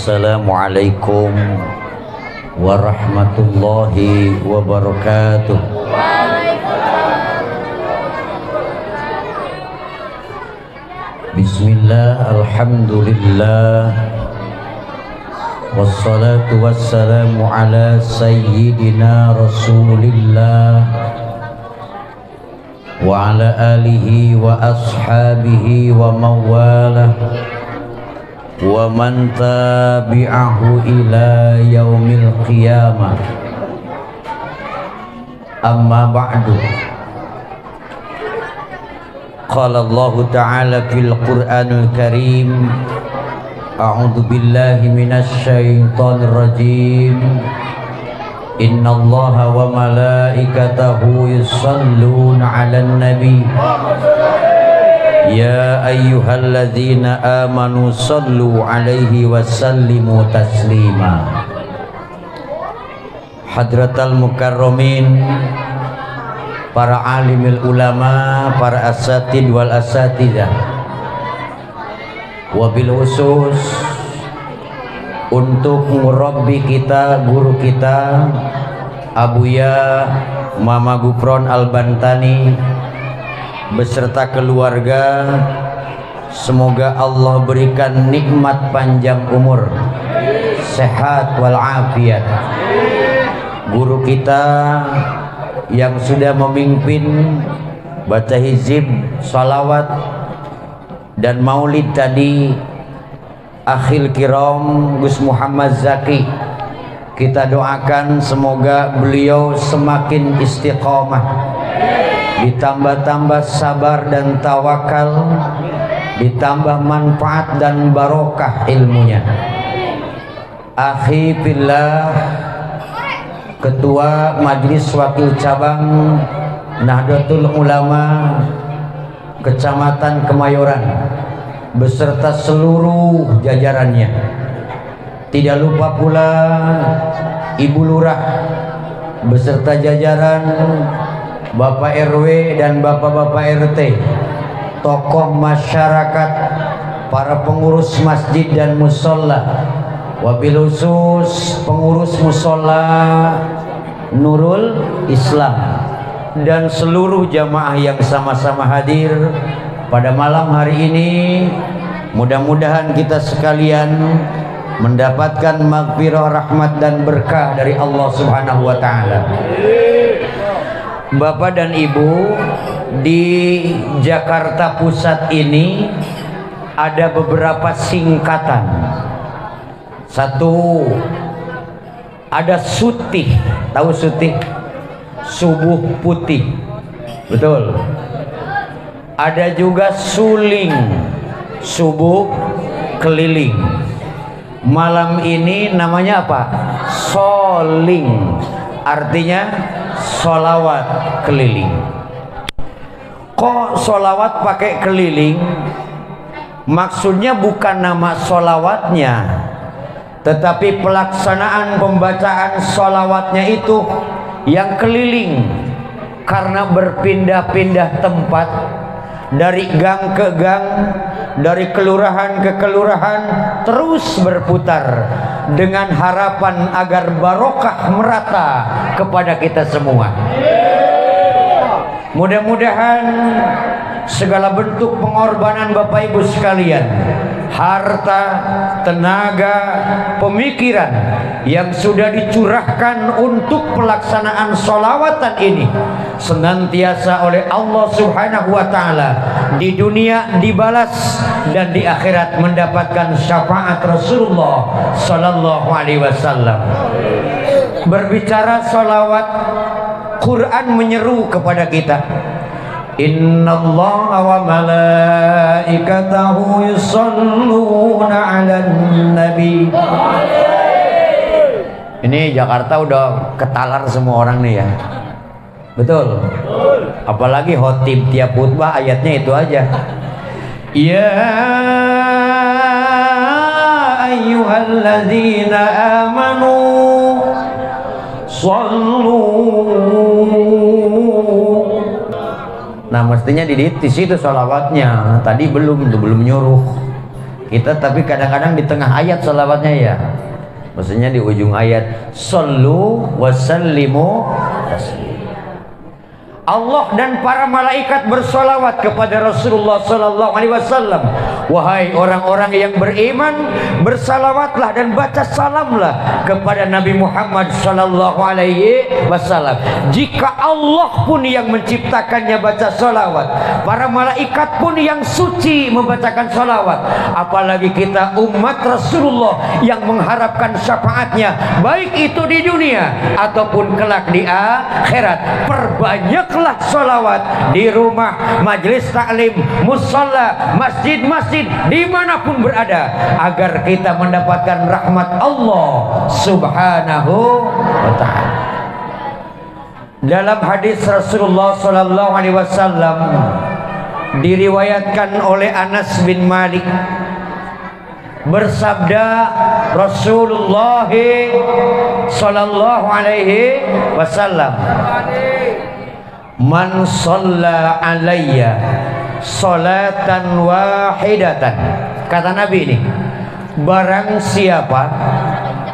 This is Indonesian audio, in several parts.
Assalamualaikum warahmatullahi wabarakatuh. Bismillah, alhamdulillah, wassalatu wassalamu ala sayyidina rasulillah wa ala alihi wa ashabihi wa mawalah wa man tabi'ahu ila yaumil qiyamah. Amma ba'du. Qala Allah Ta'ala fil Qur'anil Karim, a'udzu billahi minasy syaithanir rajim. Innallaha wa malaikatahu yusholluna 'alan nabi. Ya ayyuhalladzina amanu sallu alaihi wa sallimu taslima. Hadratal mukarramin, para alimil ulama, para asatid wal asatidah, wabil khusus untuk murabbi kita, guru kita Abuya Mama Gufron Al-Bantani beserta keluarga. Semoga Allah berikan nikmat panjang umur, sehat walafiat. Guru kita yang sudah memimpin baca hizib, salawat dan maulid tadi, akhil kiram Gus Muhammad Zaki, kita doakan semoga beliau semakin istiqomah, ditambah-tambah sabar dan tawakal, ditambah manfaat dan barokah ilmunya. Akhi fillah, Ketua Majelis Wakil Cabang Nahdlatul Ulama Kecamatan Kemayoran beserta seluruh jajarannya. Tidak lupa pula Ibu Lurah beserta jajaran Bapak RW dan Bapak-bapak RT, tokoh masyarakat, para pengurus masjid dan musola, wabil khusus pengurus musola Nurul Islam, dan seluruh jamaah yang sama-sama hadir pada malam hari ini. Mudah-mudahan kita sekalian mendapatkan maghfirah, rahmat dan berkah dari Allah Subhanahu wa taala. Bapak dan Ibu, di Jakarta Pusat ini ada beberapa singkatan. Satu, ada sutih. Tahu sutih? Subuh putih. Betul. Ada juga suling, subuh keliling. Malam ini namanya apa? Soling, artinya solawat keliling. Kok solawat pakai keliling? Maksudnya bukan nama solawatnya, tetapi pelaksanaan pembacaan solawatnya itu yang keliling, karena berpindah-pindah tempat, dari gang ke gang, dari kelurahan ke kelurahan, terus berputar dengan harapan agar barokah merata kepada kita semua. Mudah-mudahan segala bentuk pengorbanan Bapak Ibu sekalian, harta, tenaga, pemikiran yang sudah dicurahkan untuk pelaksanaan sholawatan ini senantiasa oleh Allah Subhanahu wa taala di dunia dibalas, dan di akhirat mendapatkan syafaat Rasulullah sallallahu alaihi wasallam. Berbicara sholawat, Quran menyeru kepada kita, Innallaha wa malaikatahu yusholluna 'alan nabi. Ini Jakarta udah ketalar semua orang nih ya. Betul? Apalagi khotib tiap khutbah ayatnya itu aja. Ya ayyuhalladzina amanu shallu. Nah mestinya di situ sholawatnya. Tadi belum nyuruh. Kita tapi kadang-kadang di tengah ayat salawatnya ya. Maksudnya di ujung ayat, sallu wasallimu taslima. Allah dan para malaikat bersolawat kepada Rasulullah Sallallahu Alaihi Wasallam. Wahai orang-orang yang beriman, bersalawatlah dan baca salamlah kepada Nabi Muhammad Sallallahu Alaihi Wasallam. Jika Allah pun yang menciptakannya baca solawat, para malaikat pun yang suci membacakan solawat, apalagi kita umat Rasulullah yang mengharapkan syafaatnya, baik itu di dunia ataupun kelak di akhirat. Perbanyak solawat di rumah, majelis taklim, musalla, masjid-masjid, dimanapun berada, agar kita mendapatkan rahmat Allah Subhanahu wa ta'ala. Dalam hadis Rasulullah Sallallahu Alaihi Wasallam diriwayatkan oleh Anas bin Malik, bersabda Rasulullah Sallallahu Alaihi Wasallam, man shalla alayya salatan wahidatan, kata Nabi ini, barang siapa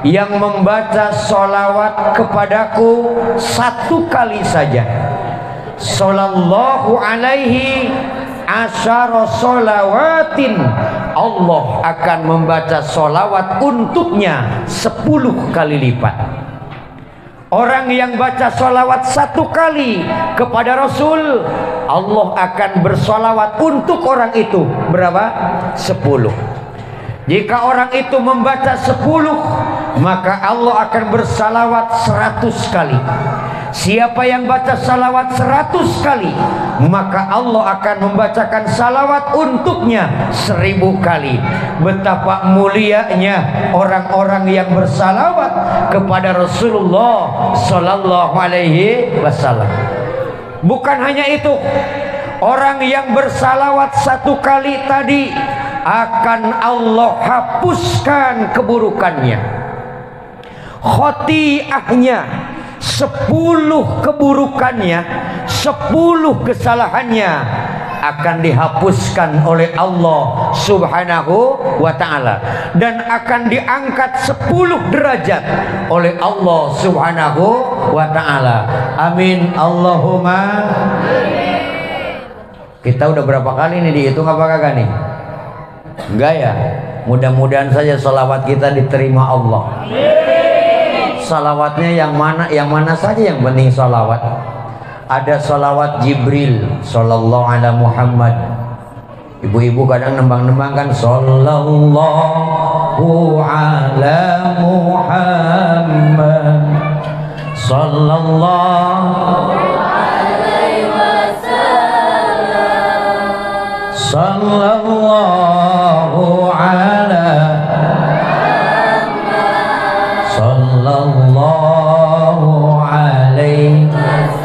yang membaca solawat kepadaku satu kali saja, sallallahu alaihi asyara solawatin, Allah akan membaca solawat untuknya 10 kali lipat. Orang yang baca solawat satu kali kepada Rasul, Allah akan bersolawat untuk orang itu berapa? 10. Jika orang itu membaca 10, maka Allah akan bersalawat 100 kali. Siapa yang baca salawat 100 kali, maka Allah akan membacakan salawat untuknya 1000 kali. Betapa mulianya orang-orang yang bersalawat kepada Rasulullah Sallallahu Alaihi Wasallam. Bukan hanya itu, orang yang bersalawat satu kali tadi akan Allah hapuskan keburukannya, khotiahnya, 10 keburukannya, 10 kesalahannya akan dihapuskan oleh Allah Subhanahu wa ta'ala, dan akan diangkat 10 derajat oleh Allah Subhanahu wa ta'ala. Amin Allahumma. Kita udah berapa kali nih dihitung apa kagak nih? Enggak ya? Mudah-mudahan saja salawat kita diterima Allah. Salawatnya yang mana saja, yang penting salawat. Ada salawat Jibril sallallahu ala Muhammad. Ibu-ibu kadang nembang-nembang kan, sallallahu ala Muhammad, sallallahu alaihi wasallam, sallallahu ala sallallahu alaihi wasallam.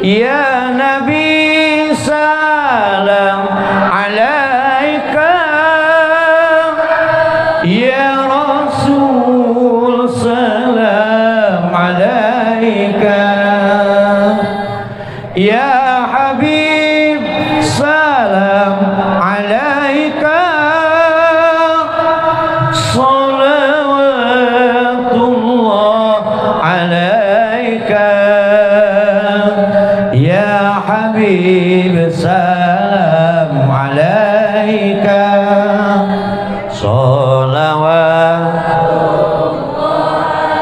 Ya Nabi salam alaika, ya Rasul salam alaika, ya Habib salam alaika, Habib salam alaika, salawatullah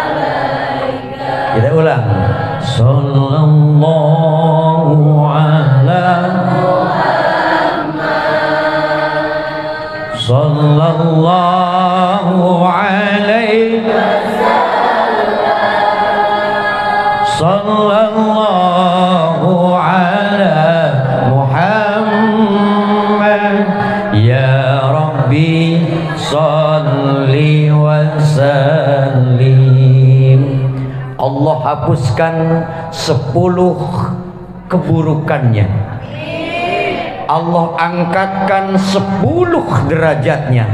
alaika. Kita ulang, sallallahu ala Muhammad, sallallahu alaihi wasallam, sallallahu ala Muhammad, ya Rabbi salli wa sallim. Allah hapuskan 10 keburukannya, Allah angkatkan 10 derajatnya,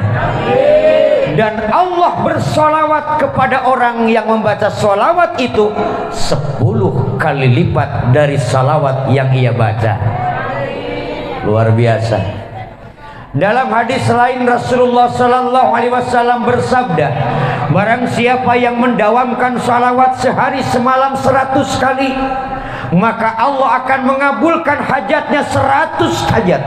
dan Allah bersolawat kepada orang yang membaca solawat itu 10 kali lipat dari salawat yang ia baca. Luar biasa. Dalam hadis lain Rasulullah sallallahu alaihi wasallam bersabda, barang siapa yang mendawamkan salawat sehari semalam 100 kali, maka Allah akan mengabulkan hajatnya 100 hajat.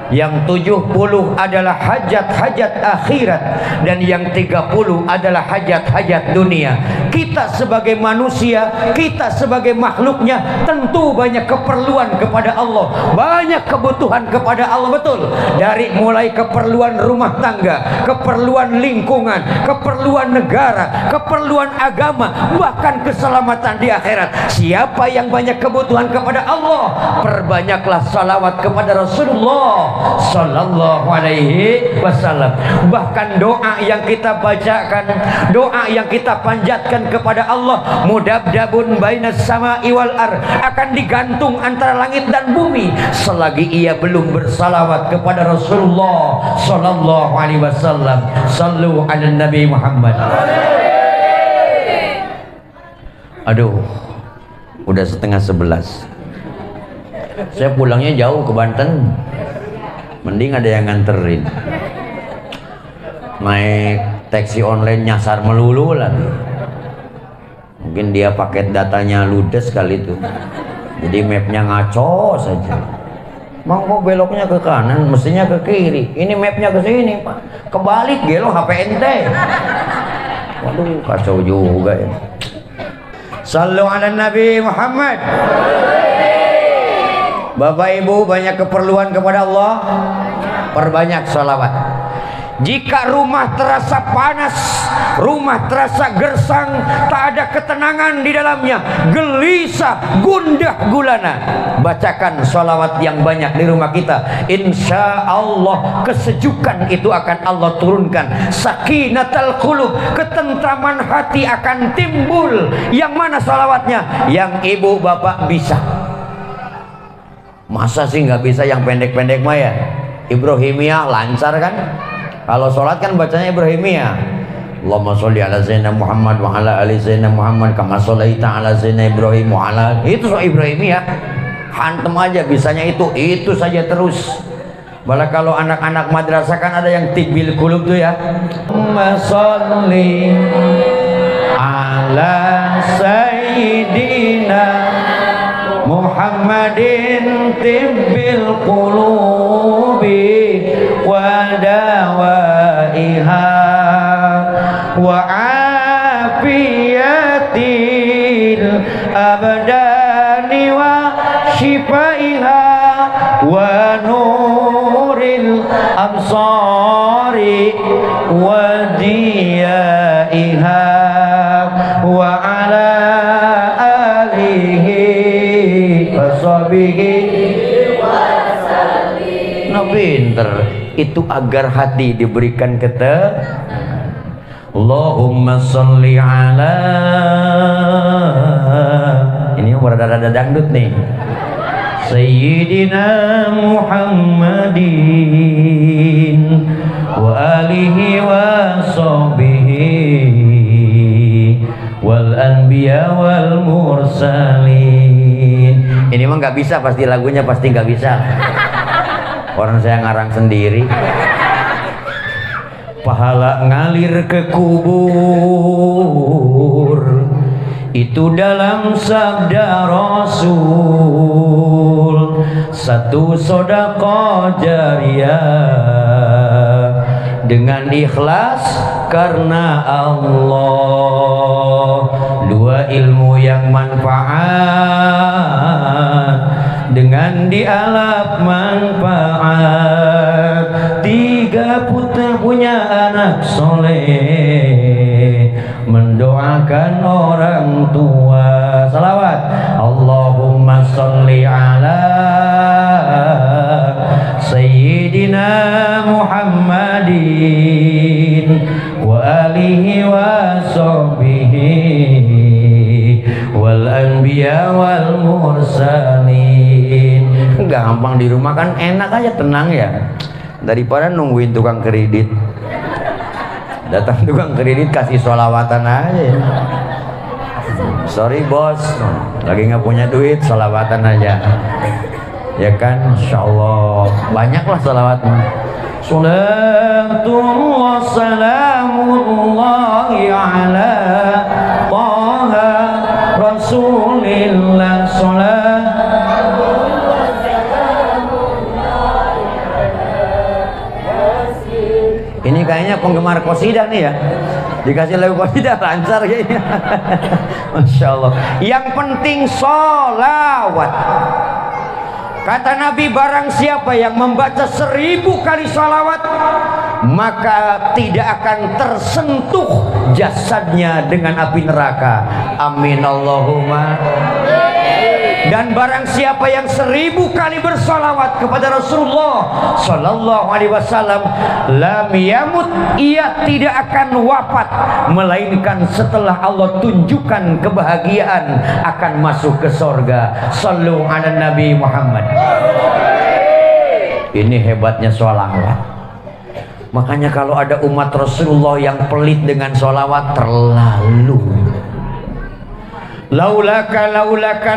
Yang 70 adalah hajat-hajat akhirat, dan yang 30 adalah hajat-hajat dunia. Kita sebagai manusia, kita sebagai makhluknya tentu banyak keperluan kepada Allah, banyak kebutuhan kepada Allah, betul. Dari mulai keperluan rumah tangga, keperluan lingkungan, keperluan negara, keperluan agama, bahkan keselamatan di akhirat. Siapa yang banyak kebutuhan kepada Allah, perbanyaklah salawat kepada Rasulullah sallallahu alaihi wasallam. Bahkan doa yang kita bacakan, doa yang kita panjatkan kepada Allah, mudabdabun bainas sama'i wal ar, akan digantung antara langit dan bumi selagi ia belum bersalawat kepada Rasulullah sallallahu alaihi wasallam. Sallu ala Nabi Muhammad. Aduh, udah setengah 11. Saya pulangnya jauh ke Banten, mending ada yang nganterin. Naik taksi online nyasar melulu lagi. Mungkin dia paket datanya ludes kali itu, jadi mapnya ngaco saja. Mau kok beloknya ke kanan, mestinya ke kiri. Ini mapnya ke sini, Pak. Kebalik gelo HP ente. Waduh, kacau juga ya. Sallu ala Nabi Muhammad. Bapak Ibu, banyak keperluan kepada Allah, perbanyak sholawat. Jika rumah terasa panas, rumah terasa gersang, tak ada ketenangan di dalamnya, gelisah, gundah gulana, bacakan sholawat yang banyak di rumah kita. Insya Allah kesejukan itu akan Allah turunkan. Sakinatul qulub, ketentraman hati akan timbul. Yang mana sholawatnya? Yang ibu bapak bisa. Masa sih nggak bisa yang pendek-pendek mah ya? Ibrahimiyah lancar kan? Kalau sholat kan bacanya Ibrahimiyah. Allahumma sholli ala Sayyidina Muhammad wa ala ali Sayyidina Muhammad kama shollaita ala Sayyidina Ibrahim wa ala. Itu so Ibrahimiyah. Hantem aja bisanya itu saja terus. Malah kalau anak-anak madrasah kan ada yang tibbil qulub tuh ya. Allahumma sholli ala Sayyidina Muhammadin tibbil qulubi wa dawaiha wa afiyatil abdani wa shifaiha wa nuril absari wa diyaiha wa ala no pinter itu agar hati diberikan Allahumma sholli ala, ini rada-rada dangdut nih, Sayyidina Muhammadin wa alihi wa sahbihi wal anbiya wal mursalin. Ini mah nggak bisa, pasti lagunya pasti nggak bisa. Orang saya ngarang sendiri. Pahala ngalir ke kubur itu dalam sabda Rasul. Satu sedekah jariyah dengan ikhlas karena Allah. Dua ilmu yang manfaat dengan dialap manfaat. Tiga putra punya anak soleh, mendoakan orang tua. Salawat Allahumma sholli ala Sayyidina Muhammadin wa alihi wa sahbihi wal anbiya wal mursalin. Gampang di rumah kan, enak aja, tenang ya, daripada nungguin tukang kredit. Datang tukang kredit kasih sholawatan aja. Sorry bos, lagi nggak punya duit, sholawatan aja. Ya kan, Masya Allah, banyaklah salawat. Salatullah salamullahi ala Taha Rasulillah salat. Ini kayaknya penggemar qasidah nih ya. Dikasih lagu qasidah lancar kayaknya. Masya Allah. Yang penting sholawat. Kata Nabi, barang siapa yang membaca 1000 kali sholawat, maka tidak akan tersentuh jasadnya dengan api neraka. Amin Allahumma. Dan barang siapa yang 1000 kali bersolawat kepada Rasulullah Sallallahu Alaihi Wasallam, lam yamut, ia tidak akan wafat, melainkan setelah Allah tunjukkan kebahagiaan akan masuk ke sorga. Sallu ala Nabi Muhammad. Ini hebatnya sholawat. Makanya kalau ada umat Rasulullah yang pelit dengan sholawat, terlalu. Laulaka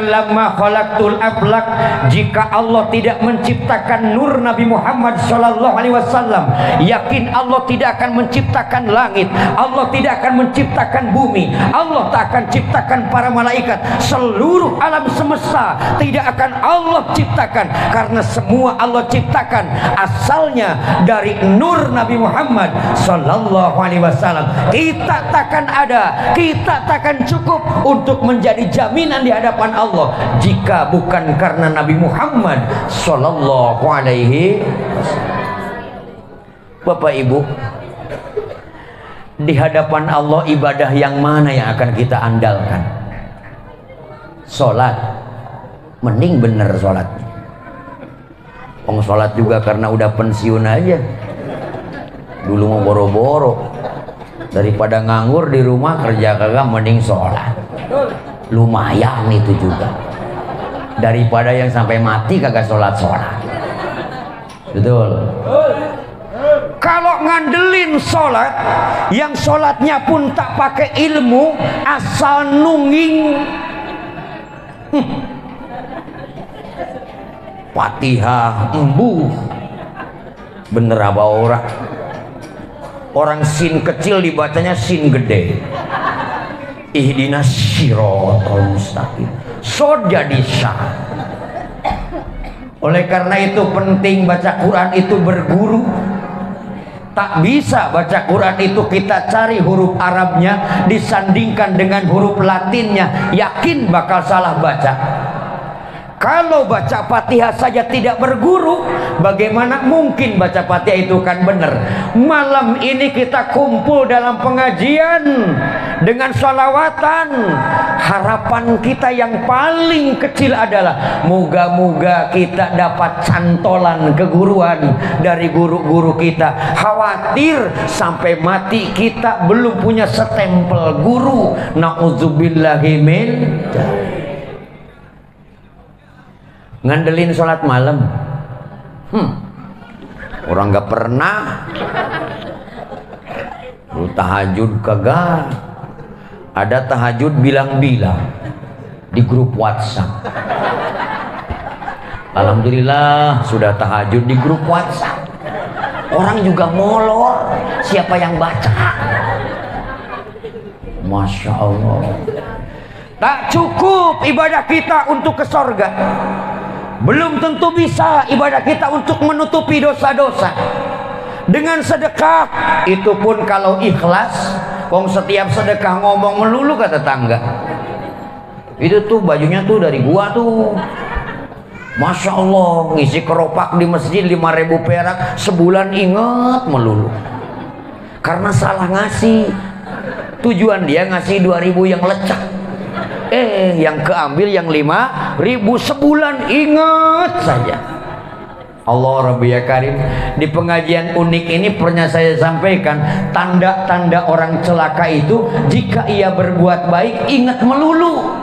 lamma khalaqtul aflak. Jika Allah tidak menciptakan nur Nabi Muhammad sallallahu alaihi wasallam, yakin Allah tidak akan menciptakan langit, Allah tidak akan menciptakan bumi, Allah tak akan ciptakan para malaikat, seluruh alam semesta tidak akan Allah ciptakan, karena semua Allah ciptakan asalnya dari nur Nabi Muhammad sallallahu alaihi wasallam. Kita takkan ada, kita takkan cukup untuk menjadi jaminan di hadapan Allah jika bukan karena Nabi Muhammad sallallahu alaihi wasallam. Bapak Ibu, di hadapan Allah ibadah yang mana yang akan kita andalkan? Salat. Mending bener salatnya. Salat juga karena udah pensiun aja. Dulu mau boro-boro, daripada nganggur di rumah kerja kagak, mending sholat. Lumayan itu juga, daripada yang sampai mati kagak sholat. Betul. Kalau ngandelin sholat, yang sholatnya pun tak pakai ilmu, asal nungging, Fatihah embuh, bener apa orang? Orang sin kecil dibacanya sin gede. Ihdinas siratal mustaqim. So jadi sah. Oleh karena itu penting baca Quran itu berguru. Tak bisa baca Quran itu kita cari huruf Arabnya disandingkan dengan huruf Latinnya, yakin bakal salah baca. Kalau baca Fatihah saja tidak berguru, bagaimana mungkin baca Fatihah itu kan benar? Malam ini kita kumpul dalam pengajian dengan sholawatan. Harapan kita yang paling kecil adalah moga-moga kita dapat cantolan keguruan dari guru-guru kita. Khawatir sampai mati kita belum punya stempel guru. Na'udzubillahi min dzalik. Ngandelin sholat malam, orang gak pernah. Lu tahajud kagak. Ada tahajud bilang-bilang di grup WhatsApp. Alhamdulillah sudah tahajud di grup WhatsApp. Orang juga molor, siapa yang baca? Masya Allah. Tak cukup ibadah kita untuk ke sorga. Belum tentu bisa ibadah kita untuk menutupi dosa-dosa. Dengan sedekah, itu pun kalau ikhlas. Kong setiap sedekah ngomong melulu kata tetangga. Itu tuh bajunya tuh dari gua tuh. Masya Allah, ngisi keropak di masjid 5.000 perak sebulan, inget melulu. Karena salah ngasih. Tujuan dia ngasih 2.000 yang lecak. Yang keambil yang 5.000 sebulan, ingat saja. Allah Rabbi ya Karim. Di pengajian unik ini pernah saya sampaikan, tanda-tanda orang celaka itu jika ia berbuat baik ingat melulu.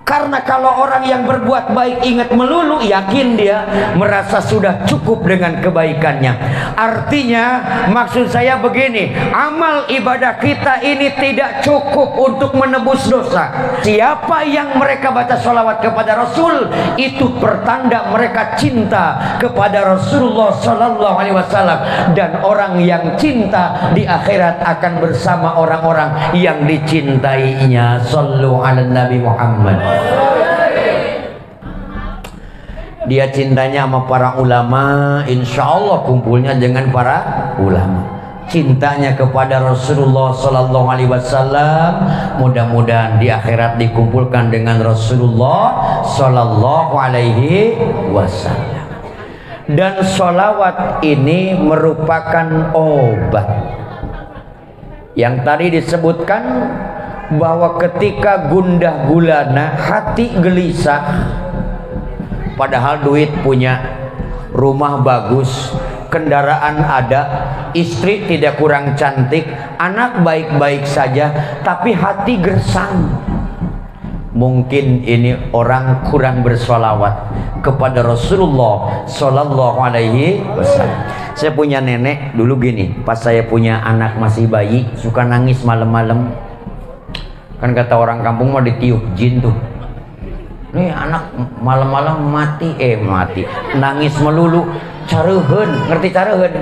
Karena kalau orang yang berbuat baik ingat melulu, yakin dia merasa sudah cukup dengan kebaikannya. Artinya maksud saya begini, amal ibadah kita ini tidak cukup untuk menebus dosa. Siapa yang mereka baca sholawat kepada Rasul, itu pertanda mereka cinta kepada Rasulullah Sallallahu Alaihi Wasallam. Dan orang yang cinta di akhirat akan bersama orang-orang yang dicintainya. Sallu ala Nabi Muhammad. Dia cintanya sama para ulama, insya Allah kumpulnya dengan para ulama. Cintanya kepada Rasulullah Sallallahu Alaihi Wasallam, mudah-mudahan di akhirat dikumpulkan dengan Rasulullah Sallallahu Alaihi Wasallam. Dan sholawat ini merupakan obat. Yang tadi disebutkan bahwa ketika gundah gulana, hati gelisah, padahal duit punya, rumah bagus, kendaraan ada, istri tidak kurang cantik, anak baik-baik saja, tapi hati gersang. Mungkin ini orang kurang bersolawat kepada Rasulullah Sallallahu Alaihi Wasallam. Saya punya nenek dulu gini, pas saya punya anak masih bayi, suka nangis malam-malam. Kan kata orang kampung mau ditiup jin tuh. Nih anak malam-malam mati, nangis melulu. Careuheun, ngerti careuheun?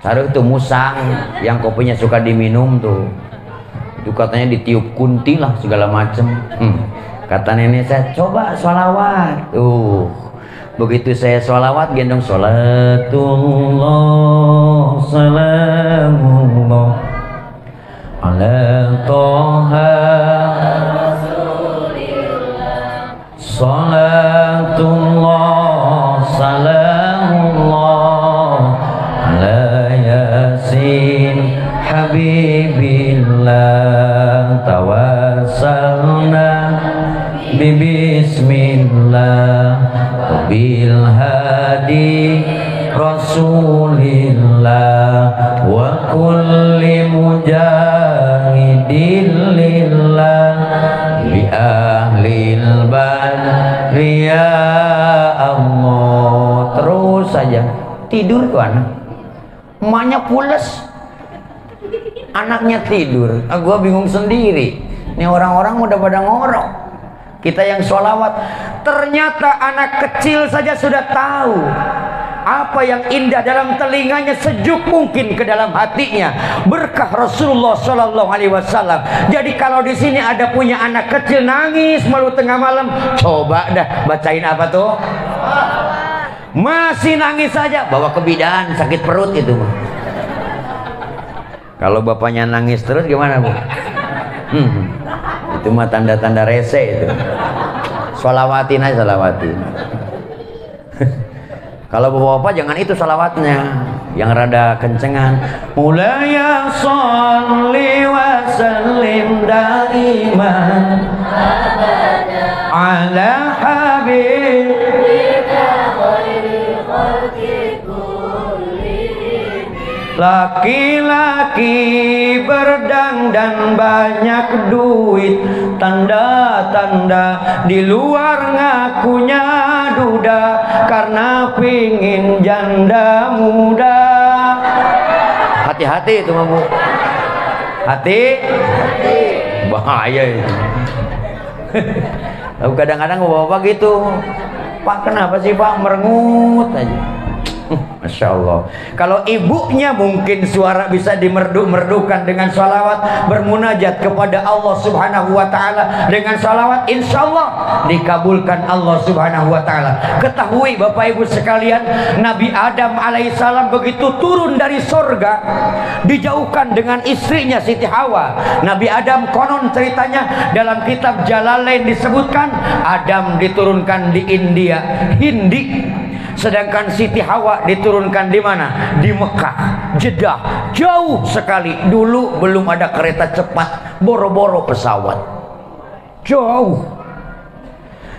Careuh tuh musang yang kopinya suka diminum tuh. Itu katanya ditiup kunti lah segala macem. Kata nenek saya, coba sholawat. Begitu saya sholawat, gendong sholatullah salamullah ala toha salatullah salamullah ala yasin habibillah tawassalna bismillah bil hadi rasulillah wa kulli mujahidin lillah bi ahlil badri ya Allah. Terus saja tidur tuh anak, emaknya pules, anaknya tidur. Gua bingung sendiri, ini orang-orang udah pada ngorok, kita yang sholawat. Ternyata anak kecil saja sudah tahu apa yang indah dalam telinganya, sejuk mungkin ke dalam hatinya berkah Rasulullah Sallallahu Alaihi Wasallam. Jadi kalau di sini ada punya anak kecil nangis malu tengah malam, coba dah bacain apa tuh, masih nangis saja, bawa ke bidan, sakit perut itu. Kalau bapaknya nangis terus gimana bu? Itu mah tanda-tanda rese itu. Sholawatin aja, sholawatin. Kalau bapak-bapak jangan itu sholawatnya, yang rada kencengan. Mulai sholli wa sallim daiman ala habibika khairil khalqi kullihim. Laki-laki berdangdan banyak duit, tanda-tanda di luar ngakunya duda karena pingin janda muda. Hati-hati itu Bu, hati bahaya itu. Kadang-kadang bapak gitu, Pak kenapa sih Pak merengut aja. Masya Allah. Kalau ibunya mungkin suara bisa dimerdu-merdukan dengan sholawat, bermunajat kepada Allah Subhanahu Wa Taala dengan sholawat, insya Allah dikabulkan Allah Subhanahu Wa Taala. Ketahui Bapak Ibu sekalian, Nabi Adam alaihissalam begitu turun dari sorga, dijauhkan dengan istrinya Siti Hawa. Nabi Adam konon ceritanya dalam kitab Jalalain disebutkan Adam diturunkan di India, Hindi. Sedangkan Siti Hawa diturunkan di mana? Di Mekah, Jeddah, jauh sekali. Dulu belum ada kereta cepat, boro-boro pesawat, jauh.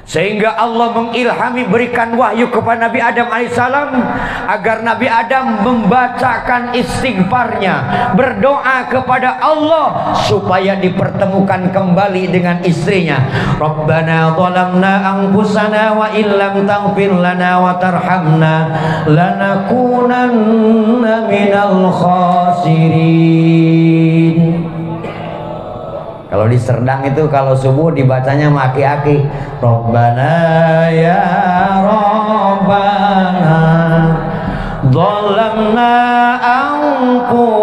Sehingga Allah mengilhami, berikan wahyu kepada Nabi Adam alaihissalam agar Nabi Adam membacakan istighfarnya, berdoa kepada Allah supaya dipertemukan kembali dengan istrinya. Rabbana zalamna anfusana wa illam taghfir lana wa tarhamna lanakunanna minal khasirin. Kalau di Serdang itu kalau subuh dibacanya maki-aki. Rabbana ya Rabbana zalamna anfusana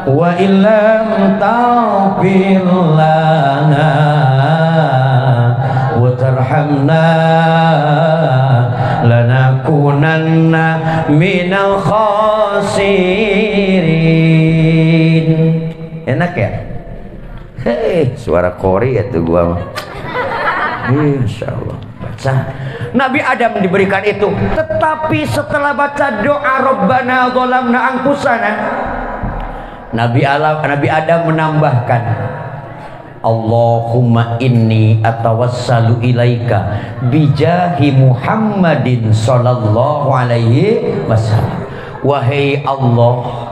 wa illam taghfir lana wa tarhamna lanakunanna minal khasirin. Enak ya? Hei, suara Korea tuh gua mah. Insya Allah. Baca. Nabi Adam diberikan itu, tetapi setelah baca doa Rabbana zalamna anfusana, Nabi Adam menambahkan, Allahumma inni atawassalu ilaika bijahi Muhammadin sallallahu alaihi wasallam. Wahai Allah,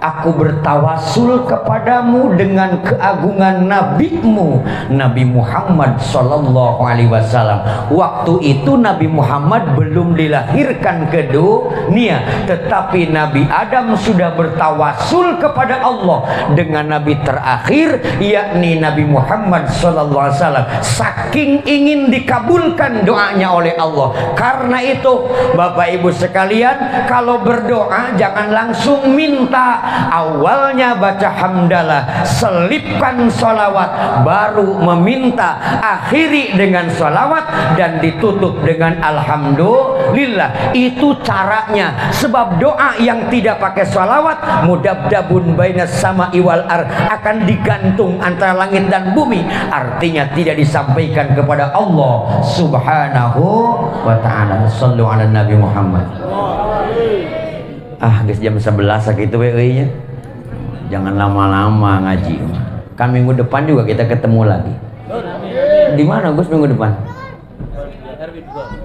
aku bertawassul kepadamu dengan keagungan nabimu Nabi Muhammad sallallahu alaihi wasallam. Waktu itu Nabi Muhammad belum dilahirkan ke dunia, tetapi Nabi Adam sudah bertawassul kepada Allah dengan nabi terakhir, yakni Nabi Muhammad sallallahu alaihi wasallam. Saking ingin dikabulkan doanya oleh Allah. Karena itu Bapak Ibu sekalian, kalau berdoa jangan langsung minta. Awalnya baca hamdalah, selipkan sholawat, baru meminta, akhiri dengan sholawat, dan ditutup dengan alhamdulillah. Itu caranya. Sebab doa yang tidak pakai sholawat, mudabdabun bainas sama'i wal ard, akan digantung antara langit dan bumi. Artinya tidak disampaikan kepada Allah subhanahu wa ta'ala. Sallu ala Nabi Muhammad. Guys, jam 11 gitu nya. Jangan lama-lama ngaji. Kan minggu depan juga kita ketemu lagi. Di mana Gus minggu depan?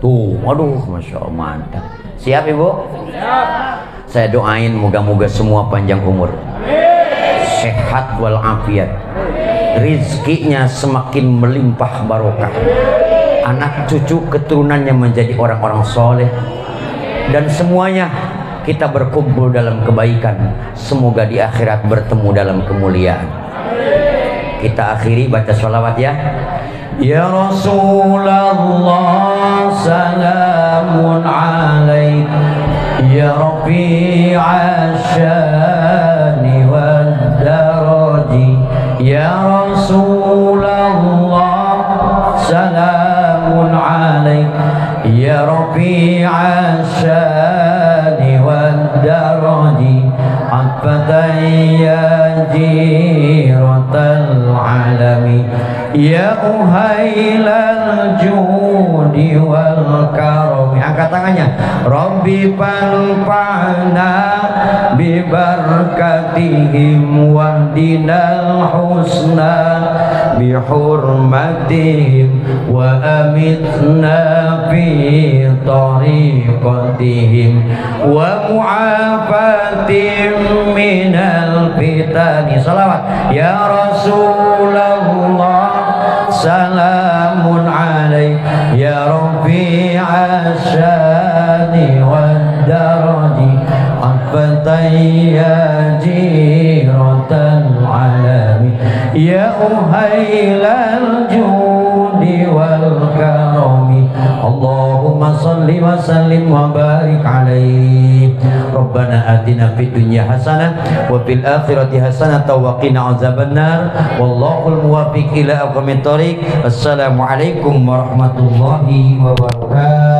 Tuh, aduh, masya Allah, mantap. Siap Ibu? Siap. Saya doain moga-moga semua panjang umur, sehat walafiat, rizkinya semakin melimpah barokah, anak cucu keturunannya menjadi orang-orang soleh, dan semuanya kita berkumpul dalam kebaikan. Semoga di akhirat bertemu dalam kemuliaan. Kita akhiri baca sholawat ya. Ya Rasulullah salamun alaik, ya Rafi'ash syani wad daraji, ya Rasulullah salamun alaik, ya Rafi'ash syani wad daraji, atfatan ya jiratal alami, ya uhailal judi wal karami. Angkat tangannya. Rabbi fanfa'na bibarakatihim wahdinal husna bihurmatihim wa amitna fi tariqatihim wa mu'afatim minal fitani. Salawat ya Rasulullah salamun alaik, ya Rafi'ash syani wad daraji, atfatan ya jiratal alami, ya uhailal judi wal karami. Allahumma salli wa sallim wa barik alaihi. Rabbana atina fid dunya hasanah wa fil akhirati hasanah wa qina azabannar. Wallahul muwaffiq ila aqwamit thoriq. Assalamualaikum warahmatullahi wabarakatuh.